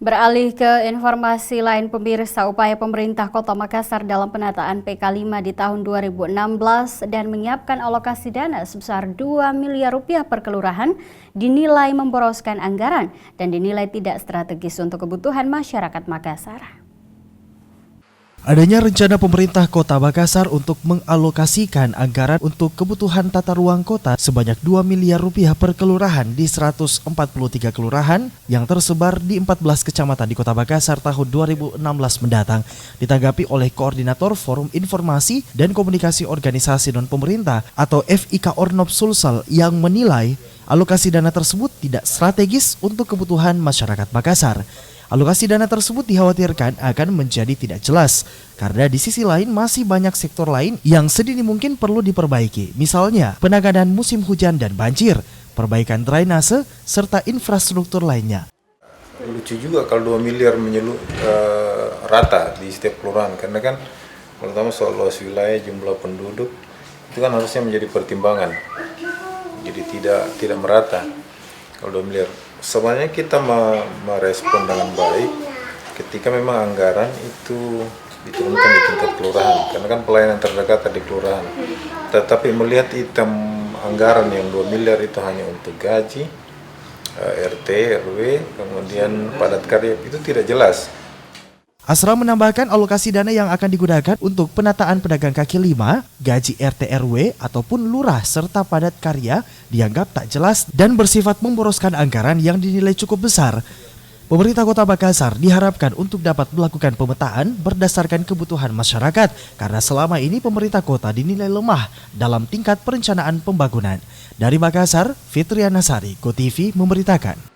Beralih ke informasi lain, pemirsa, upaya pemerintah Kota Makassar dalam penataan PK5 di tahun 2016 dan menyiapkan alokasi dana sebesar 2 miliar rupiah per kelurahan dinilai memboroskan anggaran dan dinilai tidak strategis untuk kebutuhan masyarakat Makassar. Adanya rencana pemerintah Kota Makassar untuk mengalokasikan anggaran untuk kebutuhan tata ruang kota sebanyak 2 miliar rupiah per kelurahan di 143 kelurahan yang tersebar di 14 kecamatan di Kota Makassar tahun 2016 mendatang, ditanggapi oleh Koordinator Forum Informasi dan Komunikasi Organisasi Non-Pemerintah atau FIK Ornop Sulsel yang menilai alokasi dana tersebut tidak strategis untuk kebutuhan masyarakat Makassar. Alokasi dana tersebut dikhawatirkan akan menjadi tidak jelas karena di sisi lain masih banyak sektor lain yang sedini mungkin perlu diperbaiki, misalnya penanganan musim hujan dan banjir, perbaikan drainase, serta infrastruktur lainnya. Lucu juga kalau 2 miliar rata di setiap kelurahan, karena kan terutama soal luas wilayah, jumlah penduduk itu kan harusnya menjadi pertimbangan, jadi tidak merata kalau 2 miliar. Sebenarnya kita merespon dengan baik ketika memang anggaran itu diturunkan di tingkat kelurahan, karena kan pelayanan terdekat di kelurahan. Tetapi melihat item anggaran yang 2 miliar itu hanya untuk gaji, RT, RW, kemudian padat karya, itu tidak jelas. Asra menambahkan alokasi dana yang akan digunakan untuk penataan pedagang kaki lima, gaji RT RW ataupun lurah serta padat karya dianggap tak jelas dan bersifat memboroskan anggaran yang dinilai cukup besar. Pemerintah Kota Makassar diharapkan untuk dapat melakukan pemetaan berdasarkan kebutuhan masyarakat karena selama ini pemerintah kota dinilai lemah dalam tingkat perencanaan pembangunan. Dari Makassar, Fitriana Sari, GoTV memberitakan.